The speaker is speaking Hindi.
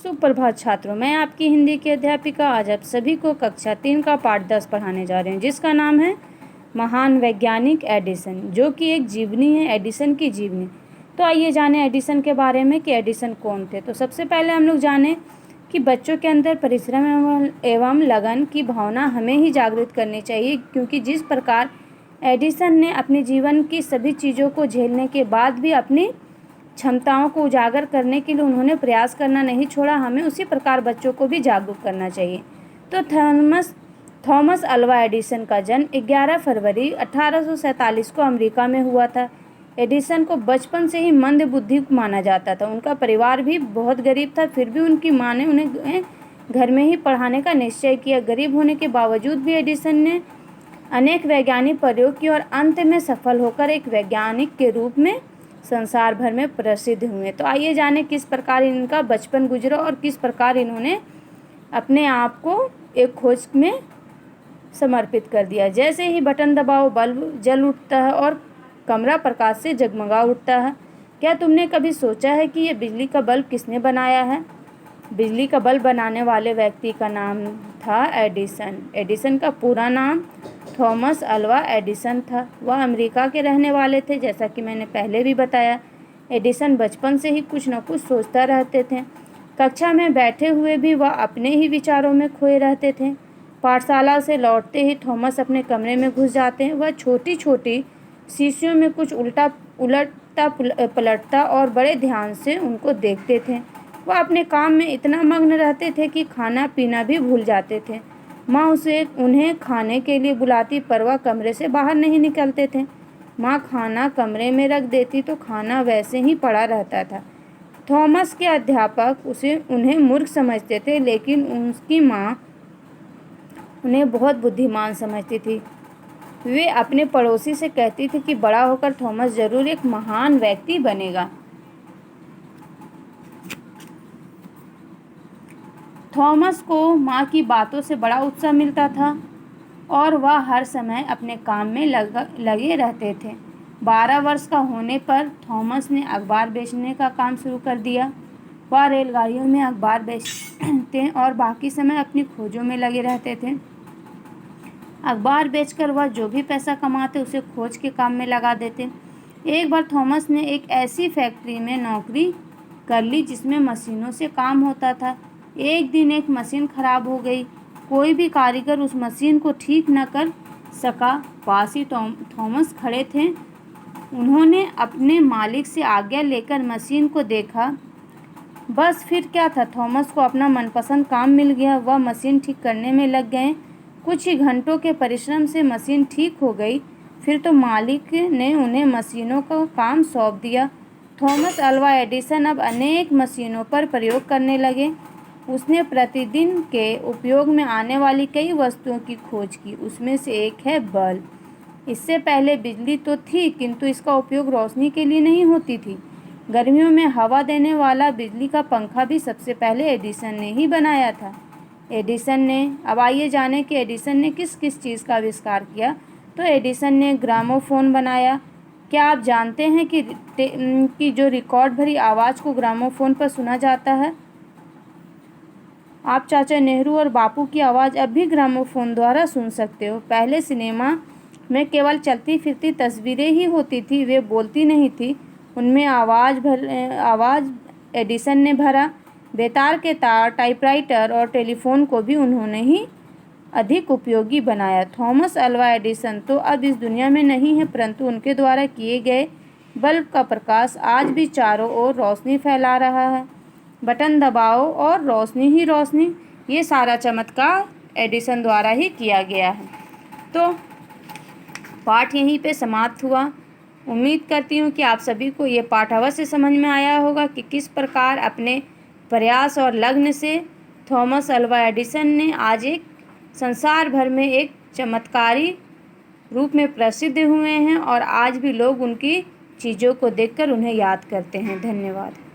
सुप्रभात छात्रों, मैं आपकी हिंदी की अध्यापिका आज आप सभी को कक्षा 3 का पाठ 10 पढ़ाने जा रहे हैं, जिसका नाम है महान वैज्ञानिक एडिसन, जो कि एक जीवनी है, एडिसन की जीवनी। तो आइए जाने एडिसन के बारे में कि एडिसन कौन थे। तो सबसे पहले हम लोग जाने कि बच्चों के अंदर परिश्रम एवं लगन की भावना हमें ही जागृत करनी चाहिए, क्योंकि जिस प्रकार एडिसन ने अपने जीवन की सभी चीज़ों को झेलने के बाद भी अपनी क्षमताओं को उजागर करने के लिए उन्होंने प्रयास करना नहीं छोड़ा, हमें उसी प्रकार बच्चों को भी जागरूक करना चाहिए। तो थॉमस अल्वा एडिसन का जन्म 11 फरवरी 1847 को अमेरिका में हुआ था। एडिसन को बचपन से ही मंद बुद्धि माना जाता था। उनका परिवार भी बहुत गरीब था, फिर भी उनकी माँ ने उन्हें घर में ही पढ़ाने का निश्चय किया। गरीब होने के बावजूद भी एडिसन ने अनेक वैज्ञानिक प्रयोग किए और अंत में सफल होकर एक वैज्ञानिक के रूप में संसार भर में प्रसिद्ध हुए। तो आइए जाने किस प्रकार इनका बचपन गुजरा और किस प्रकार इन्होंने अपने आप को एक खोज में समर्पित कर दिया। जैसे ही बटन दबाओ बल्ब जल उठता है और कमरा प्रकाश से जगमगा उठता है। क्या तुमने कभी सोचा है कि ये बिजली का बल्ब किसने बनाया है? बिजली का बल्ब बनाने वाले व्यक्ति का नाम था एडिसन। एडिसन का पूरा नाम थॉमस अल्वा एडिसन था। वह अमेरिका के रहने वाले थे, जैसा कि मैंने पहले भी बताया। एडिसन बचपन से ही कुछ न कुछ सोचता रहते थे। कक्षा में बैठे हुए भी वह अपने ही विचारों में खोए रहते थे। पाठशाला से लौटते ही थॉमस अपने कमरे में घुस जाते हैं। वह छोटी छोटी शीशियों में कुछ उलटता पलटता और बड़े ध्यान से उनको देखते थे। वह अपने काम में इतना मग्न रहते थे कि खाना पीना भी भूल जाते थे। माँ उन्हें खाने के लिए बुलाती, पर वह कमरे से बाहर नहीं निकलते थे। माँ खाना कमरे में रख देती तो खाना वैसे ही पड़ा रहता था। थॉमस के अध्यापक उन्हें मूर्ख समझते थे, लेकिन उनकी माँ उन्हें बहुत बुद्धिमान समझती थी। वे अपने पड़ोसी से कहती थी कि बड़ा होकर थॉमस जरूर एक महान व्यक्ति बनेगा। थॉमस को माँ की बातों से बड़ा उत्साह मिलता था और वह हर समय अपने काम में लगे रहते थे। 12 वर्ष का होने पर थॉमस ने अखबार बेचने का काम शुरू कर दिया। वह रेलगाड़ियों में अखबार बेचते और बाकी समय अपनी खोजों में लगे रहते थे। अखबार बेचकर वह जो भी पैसा कमाते उसे खोज के काम में लगा देते। एक बार थॉमस ने एक ऐसी फैक्ट्री में नौकरी कर ली जिसमें मशीनों से काम होता था। एक दिन एक मशीन खराब हो गई। कोई भी कारीगर उस मशीन को ठीक न कर सका। पास ही थॉमस खड़े थे। उन्होंने अपने मालिक से आज्ञा लेकर मशीन को देखा। बस फिर क्या था, थॉमस को अपना मनपसंद काम मिल गया। वह मशीन ठीक करने में लग गए। कुछ ही घंटों के परिश्रम से मशीन ठीक हो गई। फिर तो मालिक ने उन्हें मशीनों का काम सौंप दिया। थॉमस अल्वा एडिसन अब अनेक मशीनों पर प्रयोग करने लगे। उसने प्रतिदिन के उपयोग में आने वाली कई वस्तुओं की खोज की। उसमें से एक है बल्ब। इससे पहले बिजली तो थी, किंतु इसका उपयोग रोशनी के लिए नहीं होती थी। गर्मियों में हवा देने वाला बिजली का पंखा भी सबसे पहले एडिसन ने ही बनाया था। अब आइए जाने कि एडिसन ने किस किस चीज़ का आविष्कार किया। तो एडिसन ने ग्रामोफोन बनाया। क्या आप जानते हैं कि जो रिकॉर्ड भरी आवाज़ को ग्रामोफोन पर सुना जाता है? आप चाचा नेहरू और बापू की आवाज़ अब भी ग्रामोफोन द्वारा सुन सकते हो। पहले सिनेमा में केवल चलती फिरती तस्वीरें ही होती थी, वे बोलती नहीं थी। उनमें आवाज़ एडिसन ने भरा। बेतार के तार, टाइपराइटर और टेलीफोन को भी उन्होंने ही अधिक उपयोगी बनाया। थॉमस अल्वा एडिसन तो अब इस दुनिया में नहीं है, परंतु उनके द्वारा किए गए बल्ब का प्रकाश आज भी चारों ओर रोशनी फैला रहा है। बटन दबाओ और रोशनी ही रोशनी। ये सारा चमत्कार एडिसन द्वारा ही किया गया है। तो पाठ यहीं पे समाप्त हुआ। उम्मीद करती हूँ कि आप सभी को ये पाठ अवश्य समझ में आया होगा कि किस प्रकार अपने प्रयास और लगन से थॉमस अल्वा एडिसन ने आज एक संसार भर में एक चमत्कारी रूप में प्रसिद्ध हुए हैं और आज भी लोग उनकी चीज़ों को देखकर उन्हें याद करते हैं। धन्यवाद।